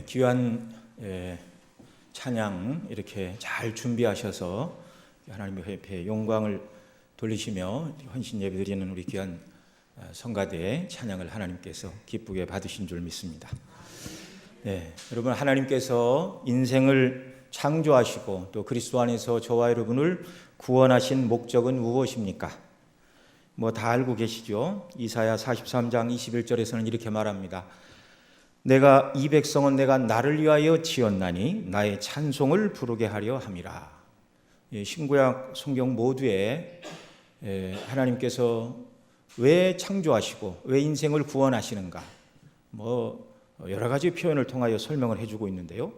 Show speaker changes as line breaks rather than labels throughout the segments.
귀한 찬양 이렇게 잘 준비하셔서 하나님의 회에 영광을 돌리시며 헌신 예배드리는 우리 귀한 성가대의 찬양을 하나님께서 기쁘게 받으신 줄 믿습니다. 여러분, 하나님께서 인생을 창조하시고 또 그리스도 안에서 저와 여러분을 구원하신 목적은 무엇입니까? 다 알고 계시죠? 이사야 43장 21절에서는 이렇게 말합니다. 내가 이 백성은 내가 나를 위하여 지었나니 나의 찬송을 부르게 하려 함이라. 신구약 성경 모두에 하나님께서 왜 창조하시고 왜 인생을 구원하시는가 여러 가지 표현을 통하여 설명을 해주고 있는데요.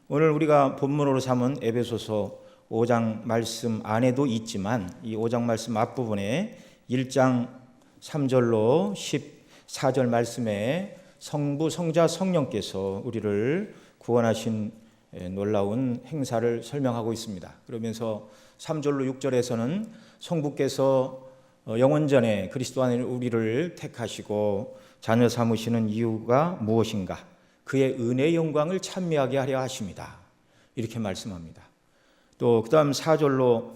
오늘 우리가 본문으로 삼은 에베소서 5장 말씀 안에도 있지만 이 5장 말씀 앞부분에 1장 3절로 14절 말씀에 성부, 성자, 성령께서 우리를 구원하신 놀라운 행사를 설명하고 있습니다. 그러면서 3절로 6절에서는 성부께서 영원전에 그리스도 안에 우리를 택하시고 자녀 삼으시는 이유가 무엇인가? 그의 은혜의 영광을 찬미하게 하려 하십니다. 이렇게 말씀합니다. 또 그다음 4절로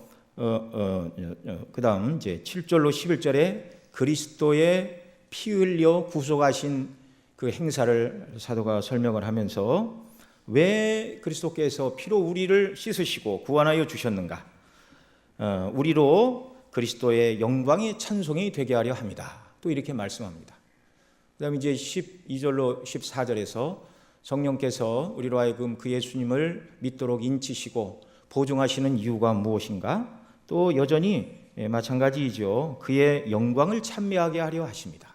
그다음 이제 7절로 11절에 그리스도의 피 흘려 구속하신 그 행사를 사도가 설명을 하면서 왜 그리스도께서 피로 우리를 씻으시고 구원하여 주셨는가? 우리로 그리스도의 영광의 찬송이 되게 하려 합니다. 또 이렇게 말씀합니다. 그 다음에 이제 12절로 14절에서 성령께서 우리로 하여금 그 예수님을 믿도록 인치시고 보증하시는 이유가 무엇인가? 또 여전히 마찬가지이죠. 그의 영광을 찬미하게 하려 하십니다.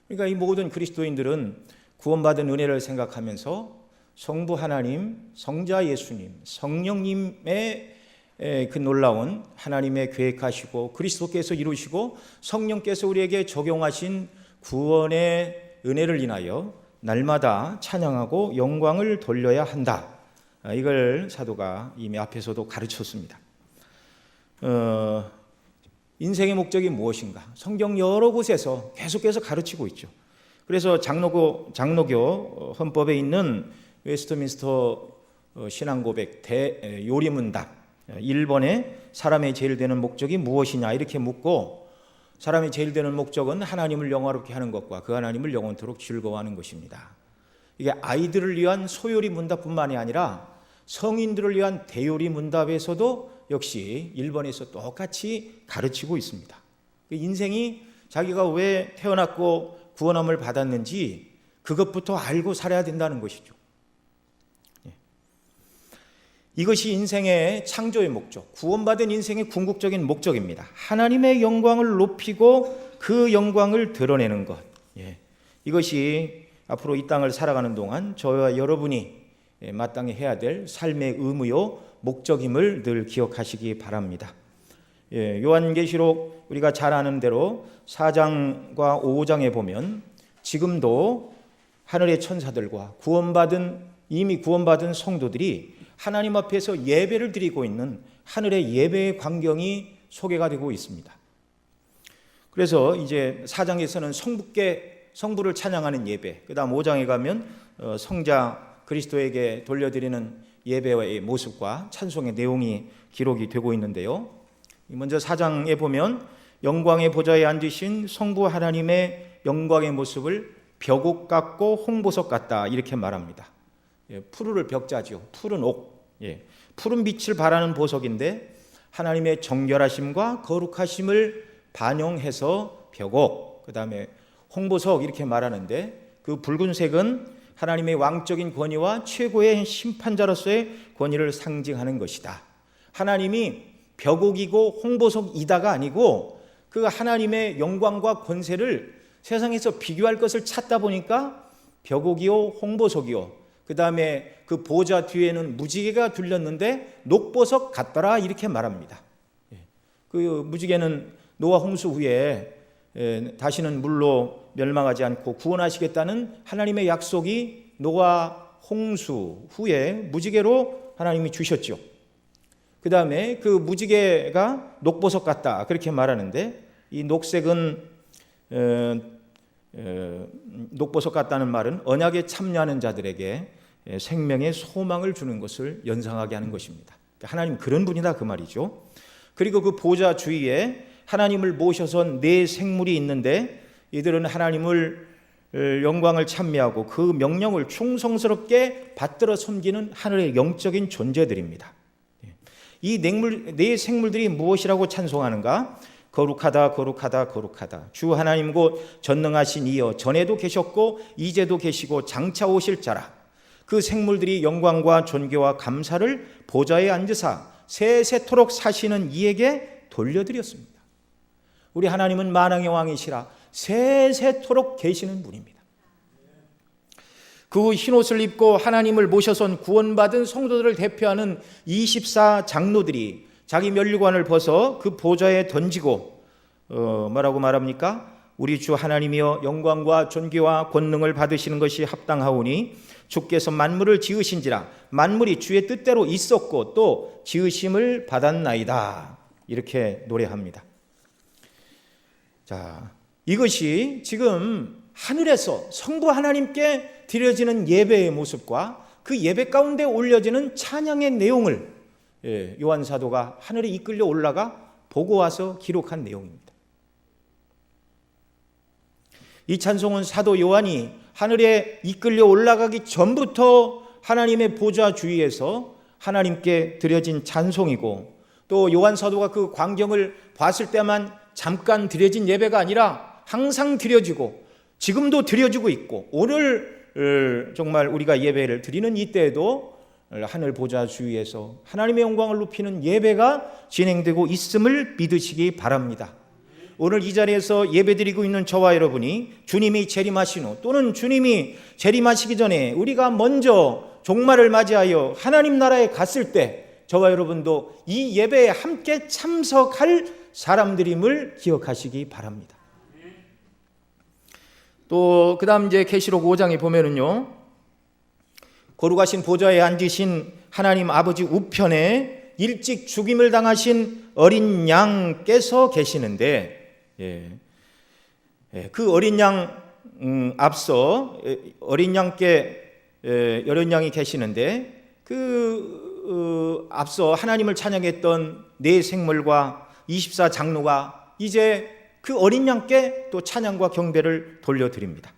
그러니까 이 모든 그리스도인들은 구원받은 은혜를 생각하면서 성부 하나님, 성자 예수님, 성령님의 그 놀라운 하나님의 계획하시고 그리스도께서 이루시고 성령께서 우리에게 적용하신 구원의 은혜를 인하여 날마다 찬양하고 영광을 돌려야 한다. 이걸 사도가 이미 앞에서도 가르쳤습니다. 인생의 목적이 무엇인가? 성경 여러 곳에서 계속해서 가르치고 있죠. 그래서 장로교 헌법에 있는 웨스트민스터 신앙고백 요리문답 1번에 사람의 제일 되는 목적이 무엇이냐 이렇게 묻고 사람의 제일 되는 목적은 하나님을 영화롭게 하는 것과 그 하나님을 영원토록 즐거워하는 것입니다. 이게 아이들을 위한 소요리 문답뿐만이 아니라 성인들을 위한 대요리 문답에서도 역시 1번에서 똑같이 가르치고 있습니다. 인생이 자기가 왜 태어났고 구원함을 받았는지 그것부터 알고 살아야 된다는 것이죠. 이것이 인생의 창조의 목적, 구원받은 인생의 궁극적인 목적입니다. 하나님의 영광을 높이고 그 영광을 드러내는 것. 이것이 앞으로 이 땅을 살아가는 동안 저와 여러분이 마땅히 해야 될 삶의 의무요 목적임을 늘 기억하시기 바랍니다. 요한계시록 우리가 잘 아는 대로 4장과 5장에 보면 지금도 하늘의 천사들과 이미 구원받은 성도들이 하나님 앞에서 예배를 드리고 있는 하늘의 예배의 광경이 소개가 되고 있습니다. 그래서 이제 4장에서는 성부를 찬양하는 예배, 그 다음 5장에 가면 성자 그리스도에게 돌려드리는 예배의 모습과 찬송의 내용이 기록이 되고 있는데요. 먼저 4장에 보면 영광의 보좌에 앉으신 성부 하나님의 영광의 모습을 벽옥 같고 홍보석 같다 이렇게 말합니다. 푸르를 벽자죠. 푸른 옥, 푸른 빛을 발하는 보석인데 하나님의 정결하심과 거룩하심을 반영해서 벽옥, 그 다음에 홍보석 이렇게 말하는데 그 붉은색은 하나님의 왕적인 권위와 최고의 심판자로서의 권위를 상징하는 것이다. 하나님이 벽옥이고 홍보석이다가 아니고 그 하나님의 영광과 권세를 세상에서 비교할 것을 찾다 보니까 벽옥이요 홍보석이요 그 다음에 그 보좌 뒤에는 무지개가 둘렸는데 녹보석 같더라 이렇게 말합니다. 그 무지개는 노아 홍수 후에 다시는 물로 멸망하지 않고 구원하시겠다는 하나님의 약속이 노아 홍수 후에 무지개로 하나님이 주셨죠. 그 다음에 그 무지개가 녹보석 같다 그렇게 말하는데 이 녹색은 녹보석 같다는 말은 언약에 참여하는 자들에게 생명의 소망을 주는 것을 연상하게 하는 것입니다. 하나님 그런 분이다 그 말이죠. 그리고 그 보좌 주위에 하나님을 모셔선 네 생물이 있는데 이들은 하나님을 영광을 찬미하고 그 명령을 충성스럽게 받들어 섬기는 하늘의 영적인 존재들입니다. 이 네 생물들이 무엇이라고 찬송하는가? 거룩하다 거룩하다 거룩하다 주 하나님 곧 전능하신 이여 전에도 계셨고 이제도 계시고 장차 오실 자라. 그 생물들이 영광과 존귀와 감사를 보좌에 앉으사 세세토록 사시는 이에게 돌려드렸습니다. 우리 하나님은 만왕의 왕이시라 세세토록 계시는 분입니다. 그 흰옷을 입고 하나님을 모셔선 구원받은 성도들을 대표하는 24 장로들이 자기 면류관을 벗어 그 보좌에 던지고 뭐라고 말합니까? 우리 주 하나님이여 영광과 존귀와 권능을 받으시는 것이 합당하오니 주께서 만물을 지으신지라 만물이 주의 뜻대로 있었고 또 지으심을 받았나이다. 이렇게 노래합니다. 자, 이것이 지금 하늘에서 성부 하나님께 드려지는 예배의 모습과 그 예배 가운데 올려지는 찬양의 내용을 요한 사도가 하늘에 이끌려 올라가 보고 와서 기록한 내용입니다. 이 찬송은 사도 요한이 하늘에 이끌려 올라가기 전부터 하나님의 보좌 주위에서 하나님께 드려진 찬송이고 또 요한 사도가 그 광경을 봤을 때만 잠깐 드려진 예배가 아니라 항상 드려지고 지금도 드려지고 있고 오늘 정말 우리가 예배를 드리는 이때에도 하늘 보좌 주위에서 하나님의 영광을 높이는 예배가 진행되고 있음을 믿으시기 바랍니다. 오늘 이 자리에서 예배드리고 있는 저와 여러분이 주님이 재림하신 후 또는 주님이 재림하시기 전에 우리가 먼저 종말을 맞이하여 하나님 나라에 갔을 때 저와 여러분도 이 예배에 함께 참석할 사람들임을 기억하시기 바랍니다. 또 그다음 이제 계시록 5장에 보면은요, 거룩하신 보좌에 앉으신 하나님 아버지 우편에 일찍 죽임을 당하신 어린 양께서 계시는데, 그 어린 양 앞서 어린 양이 계시는데 앞서 하나님을 찬양했던 네 생물과 24 장로가 이제 그 어린 양께 또 찬양과 경배를 돌려드립니다.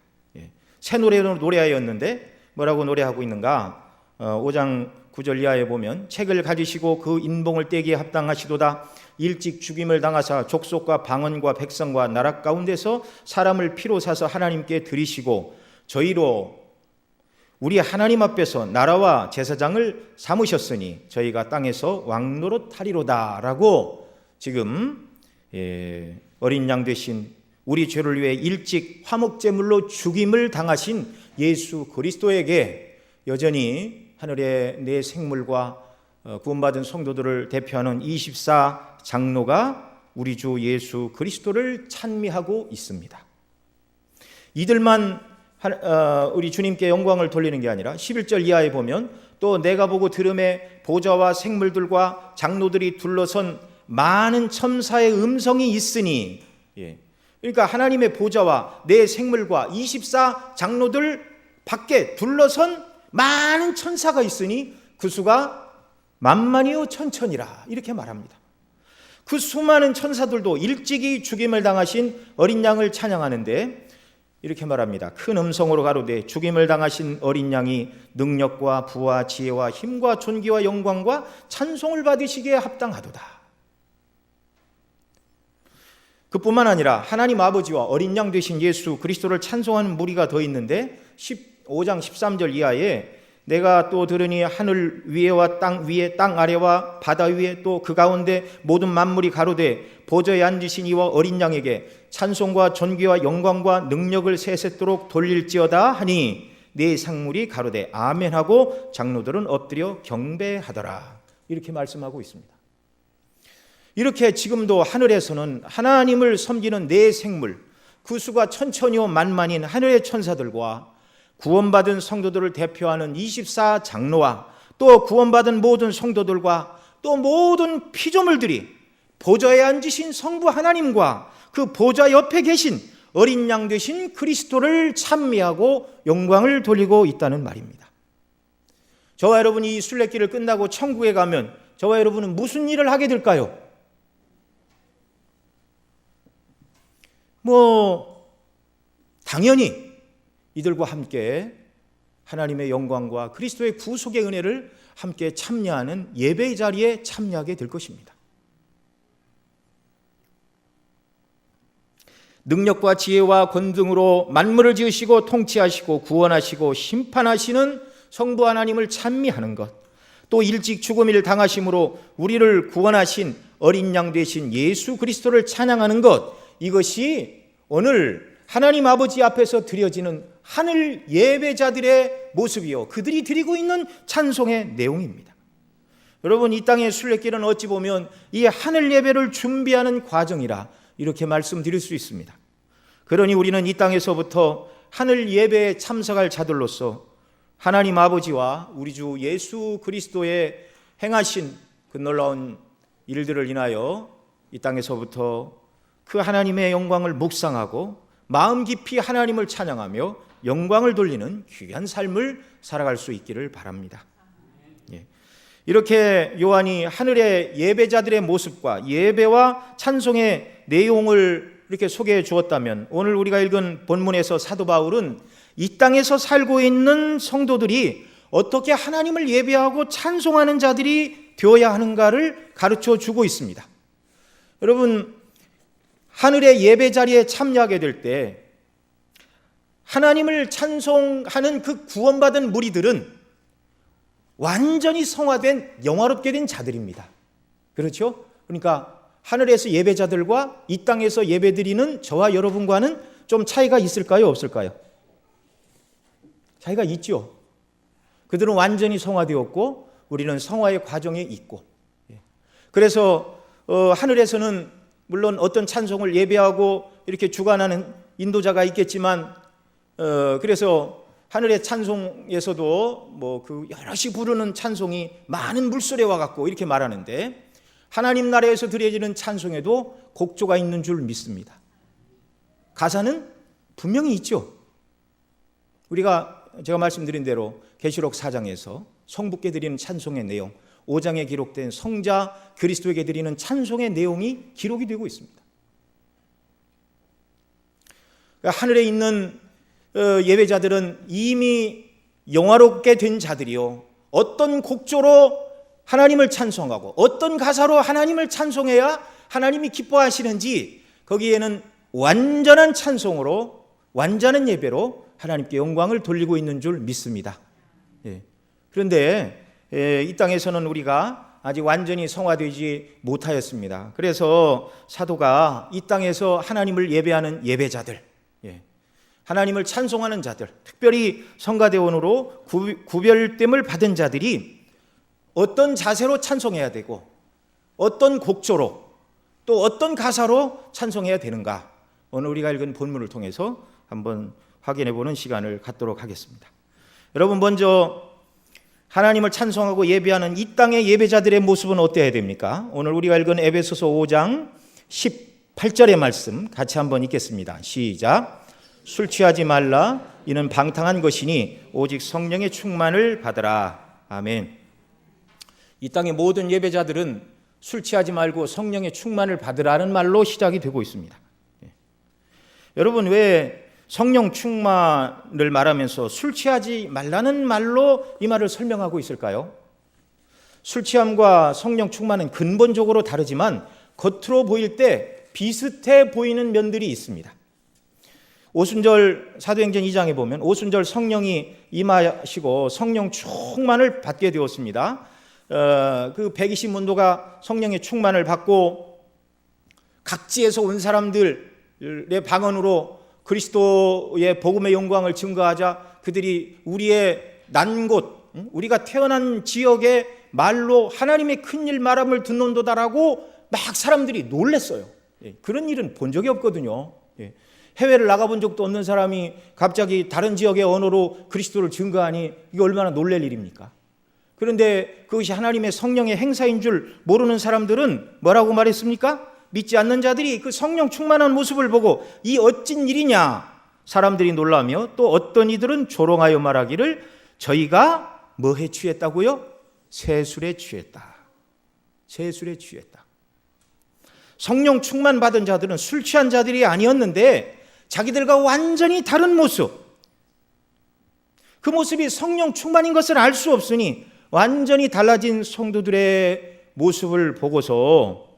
새 노래로 노래하였는데 뭐라고 노래하고 있는가? 5장 9절 이하에 보면 책을 가지시고 그 인봉을 떼기에 합당하시도다. 일찍 죽임을 당하사 족속과 방언과 백성과 나라 가운데서 사람을 피로 사서 하나님께 드리시고 저희로 우리 하나님 앞에서 나라와 제사장을 삼으셨으니 저희가 땅에서 왕노릇 하리로다 라고 지금 어린 양 되신 우리 죄를 위해 일찍 화목제물로 죽임을 당하신 예수 그리스도에게 여전히 하늘의 네 생물과 구원받은 성도들을 대표하는 24 장로가 우리 주 예수 그리스도를 찬미하고 있습니다. 이들만 우리 주님께 영광을 돌리는 게 아니라 11절 이하에 보면 또 내가 보고 들음에 보좌와 생물들과 장로들이 둘러선 많은 첨사의 음성이 있으니, 그러니까 하나님의 보좌와 네 생물과 24 장로들 밖에 둘러선 많은 천사가 있으니 그 수가 만만이요 천천이라 이렇게 말합니다. 그 수많은 천사들도 일찍이 죽임을 당하신 어린 양을 찬양하는데 이렇게 말합니다. 큰 음성으로 가로되 죽임을 당하신 어린 양이 능력과 부와 지혜와 힘과 존귀와 영광과 찬송을 받으시기에 합당하도다. 그뿐만 아니라 하나님 아버지와 어린 양 되신 예수 그리스도를 찬송하는 무리가 더 있는데 15장 13절 이하에 내가 또 들으니 하늘 위에와 땅 위에 땅 아래와 바다 위에 또 그 가운데 모든 만물이 가로되 보좌에 앉으신 이와 어린 양에게 찬송과 존귀와 영광과 능력을 세세토록 돌릴지어다 하니 네 생물이 가로되 아멘하고 장로들은 엎드려 경배하더라. 이렇게 말씀하고 있습니다. 이렇게 지금도 하늘에서는 하나님을 섬기는 네 생물, 그 수가 천천히요 만만인 하늘의 천사들과 구원받은 성도들을 대표하는 24 장로와 또 구원받은 모든 성도들과 또 모든 피조물들이 보좌에 앉으신 성부 하나님과 그 보좌 옆에 계신 어린 양 되신 그리스도를 찬미하고 영광을 돌리고 있다는 말입니다. 저와 여러분이 이 순례길을 끝나고 천국에 가면 저와 여러분은 무슨 일을 하게 될까요? 당연히 이들과 함께 하나님의 영광과 그리스도의 구속의 은혜를 함께 참여하는 예배의 자리에 참여하게 될 것입니다. 능력과 지혜와 권능으로 만물을 지으시고 통치하시고 구원하시고 심판하시는 성부 하나님을 찬미하는 것, 또 일찍 죽음을 당하심으로 우리를 구원하신 어린 양 되신 예수 그리스도를 찬양하는 것, 이것이 오늘 하나님 아버지 앞에서 드려지는 하늘 예배자들의 모습이요, 그들이 드리고 있는 찬송의 내용입니다. 여러분, 이 땅의 순례길은 어찌 보면 이 하늘 예배를 준비하는 과정이라 이렇게 말씀드릴 수 있습니다. 그러니 우리는 이 땅에서부터 하늘 예배에 참석할 자들로서 하나님 아버지와 우리 주 예수 그리스도의 행하신 그 놀라운 일들을 인하여 이 땅에서부터 그 하나님의 영광을 묵상하고 마음 깊이 하나님을 찬양하며 영광을 돌리는 귀한 삶을 살아갈 수 있기를 바랍니다. 이렇게 요한이 하늘의 예배자들의 모습과 예배와 찬송의 내용을 이렇게 소개해 주었다면, 오늘 우리가 읽은 본문에서 사도 바울은 이 땅에서 살고 있는 성도들이 어떻게 하나님을 예배하고 찬송하는 자들이 되어야 하는가를 가르쳐 주고 있습니다. 여러분, 하늘의 예배 자리에 참여하게 될 때 하나님을 찬송하는 그 구원받은 무리들은 완전히 성화된 영화롭게 된 자들입니다. 그렇죠? 그러니까 하늘에서 예배자들과 이 땅에서 예배드리는 저와 여러분과는 좀 차이가 있을까요? 없을까요? 차이가 있죠. 그들은 완전히 성화되었고 우리는 성화의 과정에 있고, 그래서 하늘에서는 물론 어떤 찬송을 예배하고 이렇게 주관하는 인도자가 있겠지만, 그래서 하늘의 찬송에서도 그 여럿이 부르는 찬송이 많은 물소리와 같고 이렇게 말하는데, 하나님 나라에서 드려지는 찬송에도 곡조가 있는 줄 믿습니다. 가사는 분명히 있죠. 제가 말씀드린 대로 계시록 4장에서 성부께 드리는 찬송의 내용, 5장에 기록된 성자 그리스도에게 드리는 찬송의 내용이 기록이 되고 있습니다. 그러니까 하늘에 있는 예배자들은 이미 영화롭게 된 자들이요, 어떤 곡조로 하나님을 찬송하고 어떤 가사로 하나님을 찬송해야 하나님이 기뻐하시는지, 거기에는 완전한 찬송으로 완전한 예배로 하나님께 영광을 돌리고 있는 줄 믿습니다. 그런데 이 땅에서는 우리가 아직 완전히 성화되지 못하였습니다. 그래서 사도가 이 땅에서 하나님을 예배하는 예배자들, 하나님을 찬송하는 자들, 특별히 성가대원으로 구별됨을 받은 자들이 어떤 자세로 찬송해야 되고 어떤 곡조로 또 어떤 가사로 찬송해야 되는가, 오늘 우리가 읽은 본문을 통해서 한번 확인해 보는 시간을 갖도록 하겠습니다. 여러분, 먼저 하나님을 찬송하고 예배하는 이 땅의 예배자들의 모습은 어때야 됩니까? 오늘 우리가 읽은 에베소서 5장 18절의 말씀 같이 한번 읽겠습니다. 시작. 술 취하지 말라. 이는 방탕한 것이니 오직 성령의 충만을 받으라. 아멘. 이 땅의 모든 예배자들은 술 취하지 말고 성령의 충만을 받으라는 말로 시작이 되고 있습니다. 여러분, 왜 성령 충만을 말하면서 술 취하지 말라는 말로 이 말을 설명하고 있을까요? 술 취함과 성령 충만은 근본적으로 다르지만 겉으로 보일 때 비슷해 보이는 면들이 있습니다. 오순절 사도행전 2장에 보면 오순절 성령이 임하시고 성령 충만을 받게 되었습니다. 그 120문도가 성령의 충만을 받고 각지에서 온 사람들의 방언으로 그리스도의 복음의 영광을 증거하자 그들이 우리의 난 곳, 우리가 태어난 지역의 말로 하나님의 큰일 말함을 듣는도다라고 막 사람들이 놀랬어요. 그런 일은 본 적이 없거든요. 해외를 나가본 적도 없는 사람이 갑자기 다른 지역의 언어로 그리스도를 증거하니 이게 얼마나 놀랄 일입니까? 그런데 그것이 하나님의 성령의 행사인 줄 모르는 사람들은 뭐라고 말했습니까? 믿지 않는 자들이 그 성령 충만한 모습을 보고 이 어찐 일이냐 사람들이 놀라며 또 어떤 이들은 조롱하여 말하기를 저희가 뭐에 취했다고요? 세술에 취했다. 세술에 취했다. 성령 충만 받은 자들은 술 취한 자들이 아니었는데 자기들과 완전히 다른 모습, 그 모습이 성령 충만인 것을 알 수 없으니 완전히 달라진 성도들의 모습을 보고서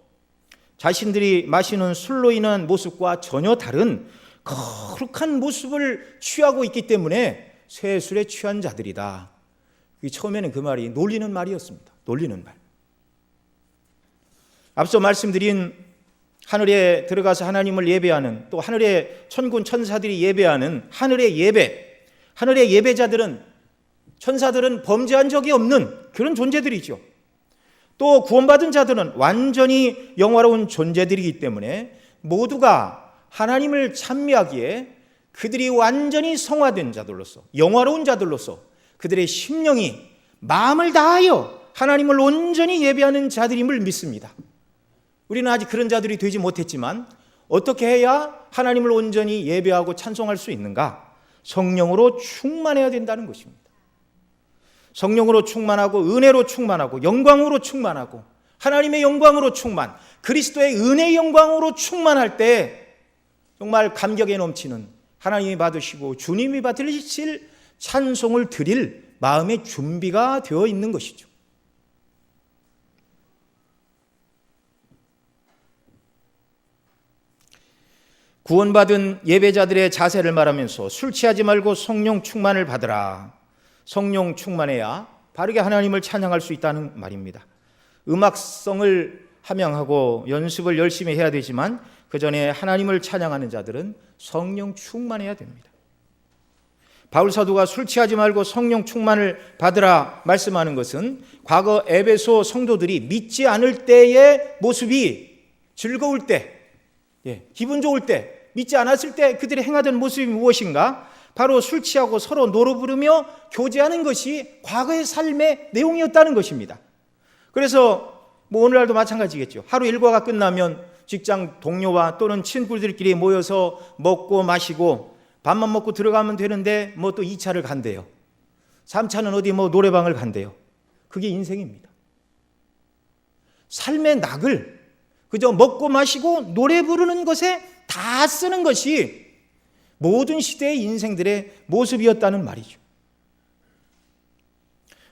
자신들이 마시는 술로 인한 모습과 전혀 다른 거룩한 모습을 취하고 있기 때문에 세술에 취한 자들이다. 처음에는 그 말이 놀리는 말이었습니다. 놀리는 말. 앞서 말씀드린 하늘에 들어가서 하나님을 예배하는, 또 하늘의 천군 천사들이 예배하는 하늘의 예배, 하늘의 예배자들은, 천사들은 범죄한 적이 없는 그런 존재들이죠. 또 구원받은 자들은 완전히 영화로운 존재들이기 때문에 모두가 하나님을 찬미하기에 그들이 완전히 성화된 자들로서, 영화로운 자들로서 그들의 심령이 마음을 다하여 하나님을 온전히 예배하는 자들임을 믿습니다. 우리는 아직 그런 자들이 되지 못했지만 어떻게 해야 하나님을 온전히 예배하고 찬송할 수 있는가? 성령으로 충만해야 된다는 것입니다. 성령으로 충만하고 은혜로 충만하고 영광으로 충만하고 하나님의 영광으로 충만, 그리스도의 은혜의 영광으로 충만할 때 정말 감격에 넘치는, 하나님이 받으시고 주님이 받으실 찬송을 드릴 마음의 준비가 되어 있는 것이죠. 구원받은 예배자들의 자세를 말하면서 술 취하지 말고 성령 충만을 받으라. 성령 충만해야 바르게 하나님을 찬양할 수 있다는 말입니다. 음악성을 함양하고 연습을 열심히 해야 되지만 그 전에 하나님을 찬양하는 자들은 성령 충만해야 됩니다. 바울 사도가 술 취하지 말고 성령 충만을 받으라 말씀하는 것은 과거 에베소 성도들이 믿지 않을 때의 모습이 즐거울 때, 기분 좋을 때, 믿지 않았을 때 그들이 행하던 모습이 무엇인가? 바로 술 취하고 서로 노래 부르며 교제하는 것이 과거의 삶의 내용이었다는 것입니다. 그래서 오늘날도 마찬가지겠죠. 하루 일과가 끝나면 직장 동료와 또는 친구들끼리 모여서 먹고 마시고 밥만 먹고 들어가면 되는데 또 2차를 간대요. 3차는 어디 노래방을 간대요. 그게 인생입니다. 삶의 낙을 그저 먹고 마시고 노래 부르는 것에 다 쓰는 것이 모든 시대의 인생들의 모습이었다는 말이죠.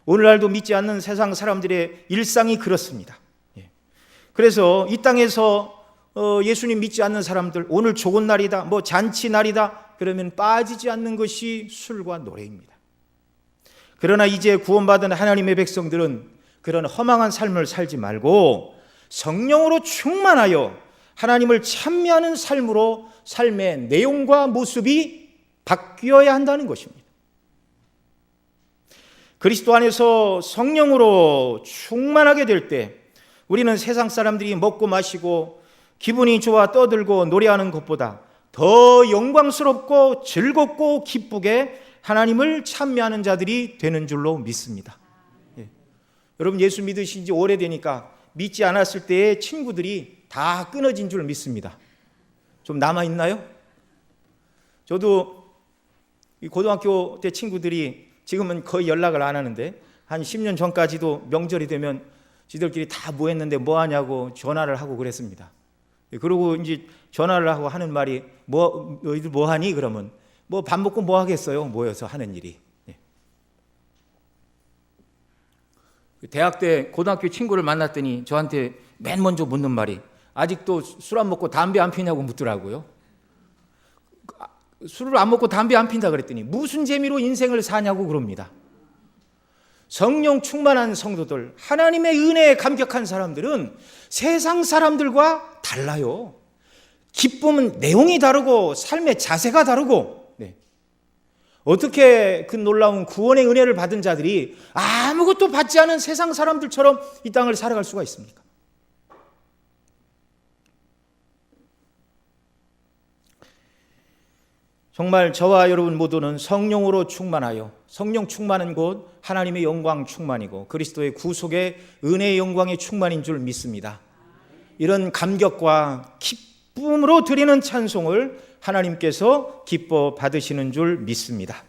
오늘날도 믿지 않는 세상 사람들의 일상이 그렇습니다. 그래서 이 땅에서 예수님 믿지 않는 사람들, 오늘 좋은 날이다, 잔치 날이다 그러면 빠지지 않는 것이 술과 노래입니다. 그러나 이제 구원받은 하나님의 백성들은 그런 허망한 삶을 살지 말고 성령으로 충만하여 하나님을 찬미하는 삶으로 삶의 내용과 모습이 바뀌어야 한다는 것입니다. 그리스도 안에서 성령으로 충만하게 될 때 우리는 세상 사람들이 먹고 마시고 기분이 좋아 떠들고 노래하는 것보다 더 영광스럽고 즐겁고 기쁘게 하나님을 찬미하는 자들이 되는 줄로 믿습니다. 여러분 예수 믿으신 지 오래되니까 믿지 않았을 때의 친구들이 다 끊어진 줄 믿습니다. 좀 남아있나요? 저도 고등학교 때 친구들이 지금은 거의 연락을 안 하는데 한 10년 전까지도 명절이 되면 지들끼리 다 모였는데 뭐 하냐고 전화를 하고 그랬습니다. 그리고 이제 전화를 하고 하는 말이 너희들 뭐 하니? 그러면 밥 먹고 뭐 하겠어요? 모여서 하는 일이. 대학 때 고등학교 친구를 만났더니 저한테 맨 먼저 묻는 말이 아직도 술 안 먹고 담배 안 피냐고 묻더라고요. 술을 안 먹고 담배 안 핀다 그랬더니 무슨 재미로 인생을 사냐고 그럽니다. 성령 충만한 성도들, 하나님의 은혜에 감격한 사람들은 세상 사람들과 달라요. 기쁨은 내용이 다르고 삶의 자세가 다르고, 어떻게 그 놀라운 구원의 은혜를 받은 자들이 아무것도 받지 않은 세상 사람들처럼 이 땅을 살아갈 수가 있습니까? 정말 저와 여러분 모두는 성령으로 충만하여, 성령 충만은 곧 하나님의 영광 충만이고 그리스도의 구속의 은혜의 영광의 충만인 줄 믿습니다. 이런 감격과 기쁨으로 드리는 찬송을 하나님께서 기뻐 받으시는 줄 믿습니다.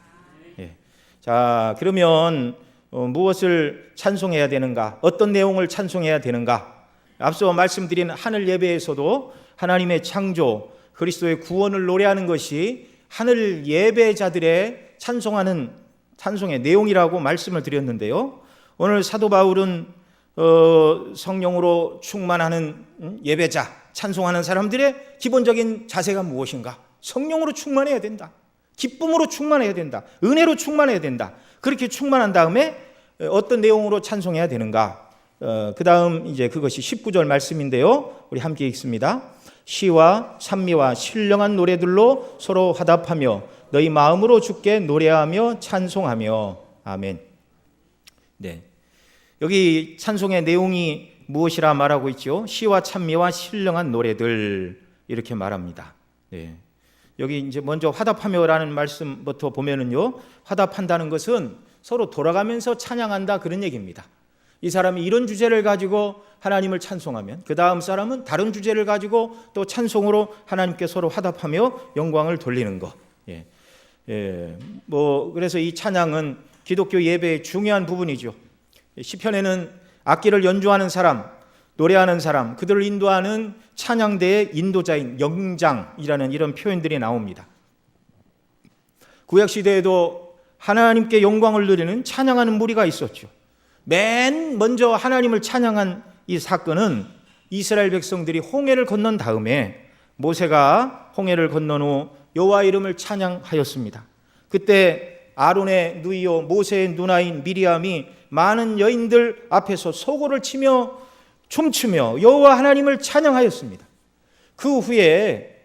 예. 자, 그러면 무엇을 찬송해야 되는가? 어떤 내용을 찬송해야 되는가? 앞서 말씀드린 하늘 예배에서도 하나님의 창조, 그리스도의 구원을 노래하는 것이 하늘 예배자들의 찬송의 내용이라고 말씀을 드렸는데요. 오늘 사도 바울은 성령으로 충만하는 예배자, 찬송하는 사람들의 기본적인 자세가 무엇인가? 성령으로 충만해야 된다. 기쁨으로 충만해야 된다. 은혜로 충만해야 된다. 그렇게 충만한 다음에 어떤 내용으로 찬송해야 되는가? 그 다음 이제 그것이 19절 말씀인데요. 우리 함께 읽습니다. 시와 찬미와 신령한 노래들로 서로 화답하며 너희 마음으로 주께 노래하며 찬송하며. 아멘. 네. 여기 찬송의 내용이 무엇이라 말하고 있죠? 시와 찬미와 신령한 노래들 이렇게 말합니다. 네. 여기 이제 먼저 화답하며라는 말씀부터 보면은요, 화답한다는 것은 서로 돌아가면서 찬양한다 그런 얘기입니다. 이 사람이 이런 주제를 가지고 하나님을 찬송하면 그 다음 사람은 다른 주제를 가지고 또 찬송으로 하나님께 서로 화답하며 영광을 돌리는 것. 그래서 이 찬양은 기독교 예배의 중요한 부분이죠. 시편에는 악기를 연주하는 사람, 노래하는 사람, 그들을 인도하는 찬양대의 인도자인 영장이라는 이런 표현들이 나옵니다. 구약시대에도 하나님께 영광을 누리는 찬양하는 무리가 있었죠. 맨 먼저 하나님을 찬양한 이 사건은 이스라엘 백성들이 홍해를 건넌 다음에 모세가 홍해를 건넌 후 여호와 이름을 찬양하였습니다. 그때 아론의 누이요 모세의 누나인 미리암이 많은 여인들 앞에서 소고를 치며 춤추며 여호와 하나님을 찬양하였습니다. 그 후에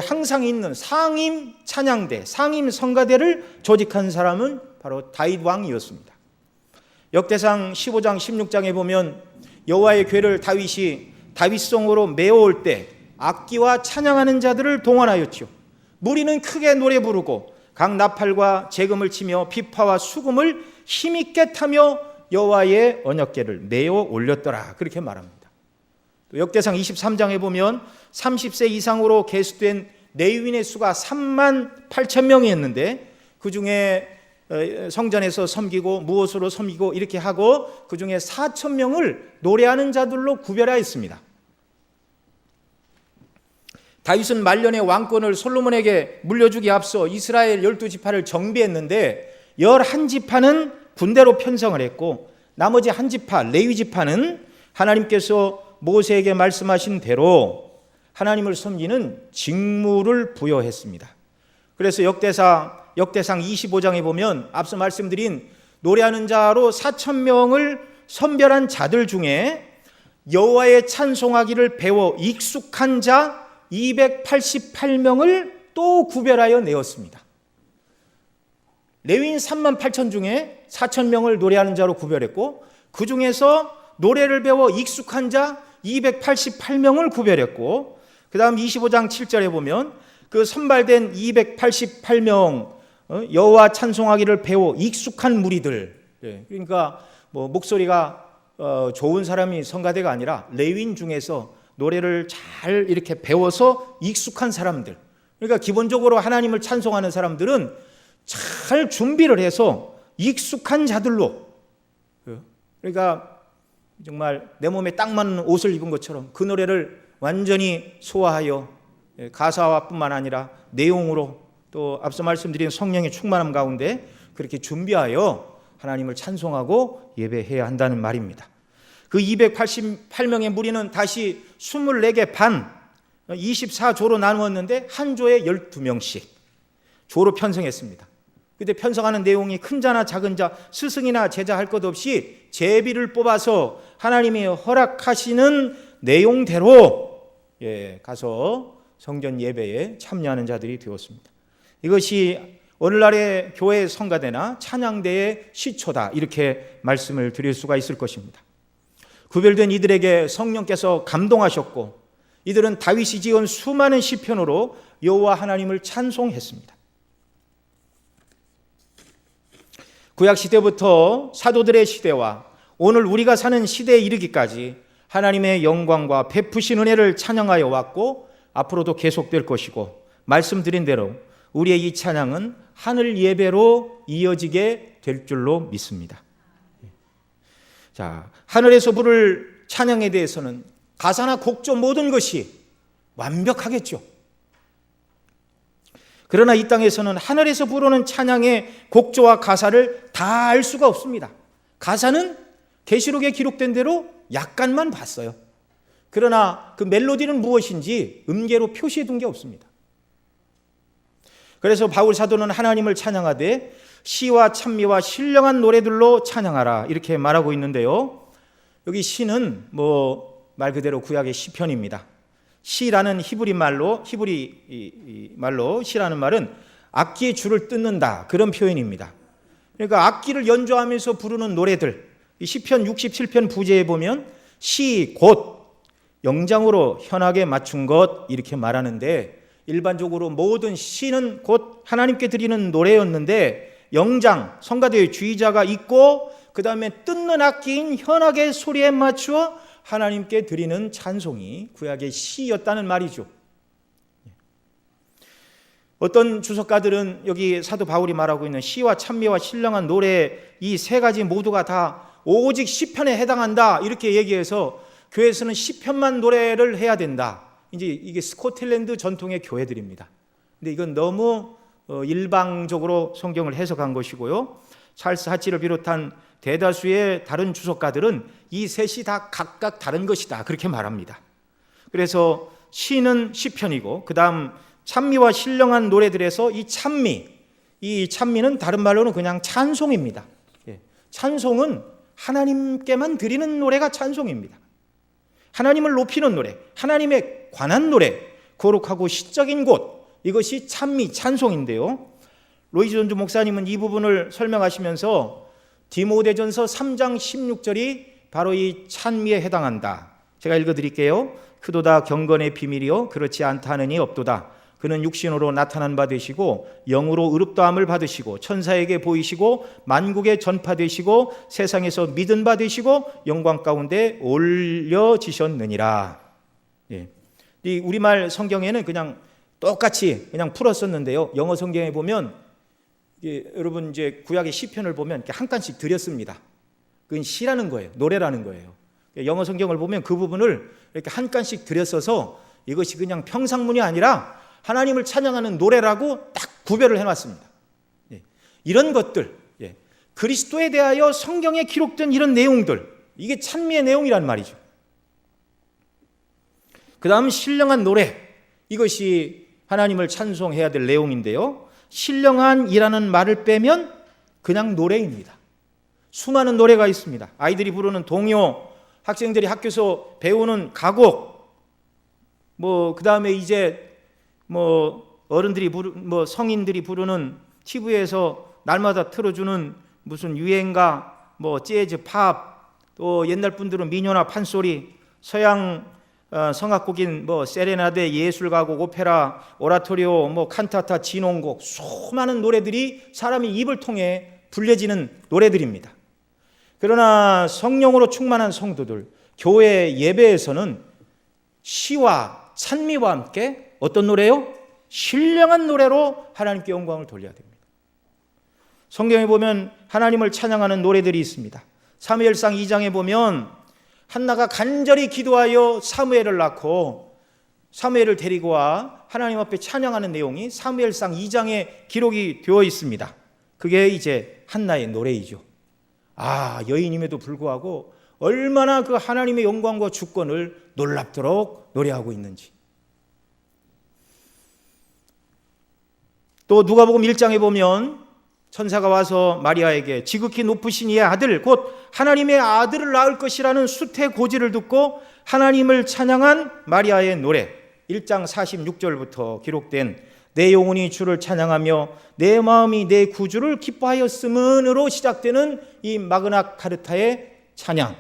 항상 있는 상임 찬양대, 상임 성가대를 조직한 사람은 바로 다윗 왕이었습니다. 역대상 15장 16장에 보면 여호와의 궤를 다윗이 다윗성으로 메어올 때 악기와 찬양하는 자들을 동원하였죠. 무리는 크게 노래 부르고 각 나팔과 재금을 치며 비파와 수금을 힘있게 타며 여호와의 언약궤를 메어 올렸더라 그렇게 말합니다. 또 역대상 23장에 보면 30세 이상으로 계수된 레위인의 수가 3만 8천 명이었는데 그 중에 성전에서 섬기고 무엇으로 섬기고 이렇게 하고 그 중에 4천 명을 노래하는 자들로 구별하였습니다. 다윗은 말년에 왕권을 솔로몬에게 물려주기 앞서 이스라엘 12지파를 정비했는데 11지파는 군대로 편성을 했고 나머지 한 지파 레위 지파는 하나님께서 모세에게 말씀하신 대로 하나님을 섬기는 직무를 부여했습니다. 그래서 역대상 25장에 보면 앞서 말씀드린 노래하는 자로 4천 명을 선별한 자들 중에 여호와의 찬송하기를 배워 익숙한 자 288명을 또 구별하여 내었습니다. 레위인 3만 8천 중에 4천 명을 노래하는 자로 구별했고 그 중에서 노래를 배워 익숙한 자 288명을 구별했고 그 다음 25장 7절에 보면 그 선발된 288명 여호와 찬송하기를 배워 익숙한 무리들, 그러니까 뭐 목소리가 좋은 사람이 성가대가 아니라 레위인 중에서 노래를 잘 이렇게 배워서 익숙한 사람들, 그러니까 기본적으로 하나님을 찬송하는 사람들은 잘 준비를 해서 익숙한 자들로, 그러니까 정말 내 몸에 딱 맞는 옷을 입은 것처럼 그 노래를 완전히 소화하여 가사뿐만 아니라 내용으로 또 앞서 말씀드린 성령의 충만함 가운데 그렇게 준비하여 하나님을 찬송하고 예배해야 한다는 말입니다. 그 288명의 무리는 다시 24개 반 24조로 나누었는데 한 조에 12명씩 조로 편성했습니다. 그때 편성하는 내용이 큰 자나 작은 자, 스승이나 제자 할 것 없이 제비를 뽑아서 하나님이 허락하시는 내용대로 가서 성전 예배에 참여하는 자들이 되었습니다. 이것이 오늘날의 교회 성가대나 찬양대의 시초다 이렇게 말씀을 드릴 수가 있을 것입니다. 구별된 이들에게 성령께서 감동하셨고 이들은 다윗이 지은 수많은 시편으로 여호와 하나님을 찬송했습니다. 구약 시대부터 사도들의 시대와 오늘 우리가 사는 시대에 이르기까지 하나님의 영광과 베푸신 은혜를 찬양하여 왔고 앞으로도 계속될 것이고, 말씀드린 대로 우리의 이 찬양은 하늘 예배로 이어지게 될 줄로 믿습니다. 자, 하늘에서 부를 찬양에 대해서는 가사나 곡조 모든 것이 완벽하겠죠. 그러나 이 땅에서는 하늘에서 부르는 찬양의 곡조와 가사를 다 알 수가 없습니다. 가사는 계시록에 기록된 대로 약간만 봤어요. 그러나 그 멜로디는 무엇인지 음계로 표시해 둔 게 없습니다. 그래서 바울 사도는 하나님을 찬양하되 시와 찬미와 신령한 노래들로 찬양하라 이렇게 말하고 있는데요. 여기 시는 말 그대로 구약의 시편입니다. 시라는 히브리 말로 시라는 말은 악기의 줄을 뜯는다, 그런 표현입니다. 그러니까 악기를 연주하면서 부르는 노래들, 이 시편 67편 부제에 보면 시 곧 영장으로 현악에 맞춘 것 이렇게 말하는데, 일반적으로 모든 시는 곧 하나님께 드리는 노래였는데 영장, 성가대의 주의자가 있고 그 다음에 뜯는 악기인 현악의 소리에 맞추어 하나님께 드리는 찬송이 구약의 시였다는 말이죠. 어떤 주석가들은 여기 사도 바울이 말하고 있는 시와 찬미와 신령한 노래 이 세 가지 모두가 다 오직 시편에 해당한다 이렇게 얘기해서 교회에서는 시편만 노래를 해야 된다. 이제 이게 스코틀랜드 전통의 교회들입니다. 근데 이건 너무 일방적으로 성경을 해석한 것이고요. 찰스 하치를 비롯한 대다수의 다른 주석가들은 이 셋이 다 각각 다른 것이다 그렇게 말합니다. 그래서 시는 시편이고 그 다음 찬미와 신령한 노래들에서 이 찬미는 다른 말로는 그냥 찬송입니다. 찬송은 하나님께만 드리는 노래가 찬송입니다. 하나님을 높이는 노래, 하나님에 관한 노래, 거룩하고 시적인 곳, 이것이 찬미, 찬송인데요. 로이즈 존즈 목사님은 이 부분을 설명하시면서 디모데전서 3장 16절이 바로 이 찬미에 해당한다. 제가 읽어드릴게요. 그도다 경건의 비밀이요 그렇지 않다 하느니 없도다. 그는 육신으로 나타난 바 되시고 영으로 의롭다함을 받으시고 천사에게 보이시고 만국에 전파되시고 세상에서 믿은 바 되시고 영광 가운데 올려지셨느니라. 이 우리말 성경에는 그냥 똑같이 그냥 풀었었는데요. 영어 성경에 보면 여러분 이제 구약의 시편을 보면 이렇게 한 칸씩 드렸습니다. 그건 시라는 거예요. 노래라는 거예요. 영어 성경을 보면 그 부분을 이렇게 한 칸씩 드렸어서 이것이 그냥 평상문이 아니라 하나님을 찬양하는 노래라고 딱 구별을 해놨습니다. 이런 것들, 그리스도에 대하여 성경에 기록된 이런 내용들, 이게 찬미의 내용이란 말이죠. 그 다음 신령한 노래, 이것이 하나님을 찬송해야 될 내용인데요. 신령한이라는 말을 빼면 그냥 노래입니다. 수많은 노래가 있습니다. 아이들이 부르는 동요, 학생들이 학교에서 배우는 가곡, 그 다음에 이제 어른들이 성인들이 부르는 TV에서 날마다 틀어주는 무슨 유행가, 재즈, 팝, 또 옛날 분들은 민요나 판소리, 서양 성악곡인 세레나데, 예술가곡, 오페라, 오라토리오, 칸타타, 진홍곡, 수많은 노래들이 사람이 입을 통해 불려지는 노래들입니다. 그러나 성령으로 충만한 성도들, 교회 예배에서는 시와 찬미와 함께 어떤 노래요? 신령한 노래로 하나님께 영광을 돌려야 됩니다. 성경에 보면 하나님을 찬양하는 노래들이 있습니다. 사무엘상 2장에 보면 한나가 간절히 기도하여 사무엘을 낳고 사무엘을 데리고 와 하나님 앞에 찬양하는 내용이 사무엘상 2장에 기록이 되어 있습니다. 그게 이제 한나의 노래이죠. 여인임에도 불구하고 얼마나 그 하나님의 영광과 주권을 놀랍도록 노래하고 있는지. 또 누가복음 1장에 보면 천사가 와서 마리아에게 지극히 높으신 이의 아들 곧 하나님의 아들을 낳을 것이라는 수태 고지를 듣고 하나님을 찬양한 마리아의 노래 1장 46절부터 기록된 내 영혼이 주를 찬양하며 내 마음이 내 구주를 기뻐하였음으로 시작되는 이 마그나 카르타의 찬양.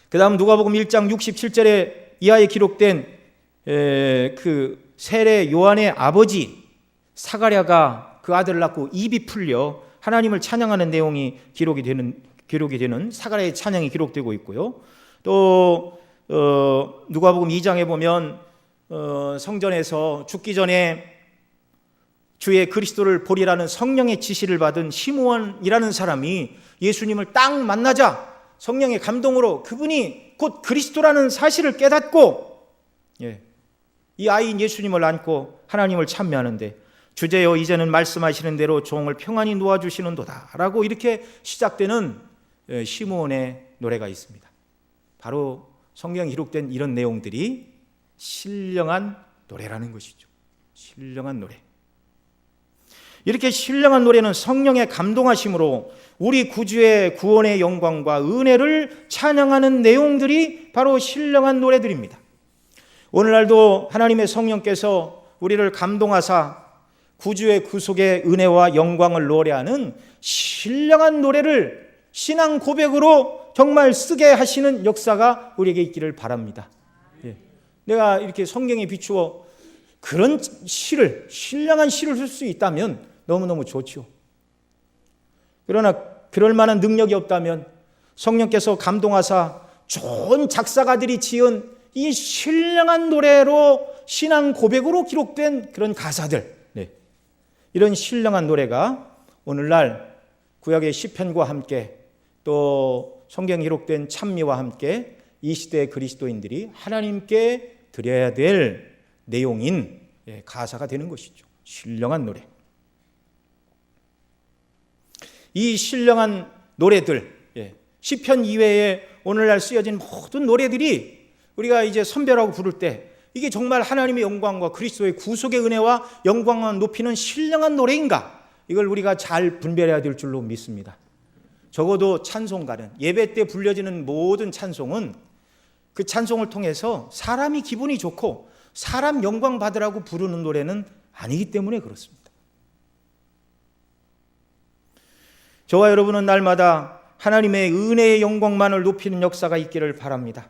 그 다음 누가복음 1장 67절에 이하에 기록된 그 세례 요한의 아버지 사가랴가 그 아들을 낳고 입이 풀려 하나님을 찬양하는 내용이 기록이 되는 기록이 되는 사가랴의 찬양이 기록되고 있고요. 또 누가복음 2장에 보면 성전에서 죽기 전에 주의 그리스도를 보리라는 성령의 지시를 받은 시므온이라는 사람이 예수님을 딱 만나자 성령의 감동으로 그분이 곧 그리스도라는 사실을 깨닫고 이 아이인 예수님을 안고 하나님을 찬미하는데, 주제여 이제는 말씀하시는 대로 종을 평안히 놓아주시는도다 라고 이렇게 시작되는 시므온의 노래가 있습니다. 바로 성경에 기록된 이런 내용들이 신령한 노래라는 것이죠. 신령한 노래. 이렇게 신령한 노래는 성령의 감동하심으로 우리 구주의 구원의 영광과 은혜를 찬양하는 내용들이 바로 신령한 노래들입니다. 오늘날도 하나님의 성령께서 우리를 감동하사 구주의 구속의 은혜와 영광을 노래하는 신령한 노래를 신앙 고백으로 정말 쓰게 하시는 역사가 우리에게 있기를 바랍니다. 내가 이렇게 성경에 비추어 그런 시를, 신령한 시를 쓸 수 있다면 너무너무 좋죠. 그러나 그럴 만한 능력이 없다면 성령께서 감동하사 좋은 작사가들이 지은 이 신령한 노래로 신앙 고백으로 기록된 그런 가사들, 이런 신령한 노래가 오늘날 구약의 시편과 함께 또 성경에 기록된 찬미와 함께 이 시대의 그리스도인들이 하나님께 드려야 될 내용인 가사가 되는 것이죠. 신령한 노래. 이 신령한 노래들, 시편 이외에 오늘날 쓰여진 모든 노래들이 우리가 이제 선별하고 부를 때 이게 정말 하나님의 영광과 그리스도의 구속의 은혜와 영광을 높이는 신령한 노래인가, 이걸 우리가 잘 분별해야 될 줄로 믿습니다. 적어도 찬송가는, 예배 때 불려지는 모든 찬송은 그 찬송을 통해서 사람이 기분이 좋고 사람 영광 받으라고 부르는 노래는 아니기 때문에 그렇습니다. 저와 여러분은 날마다 하나님의 은혜의 영광만을 높이는 역사가 있기를 바랍니다.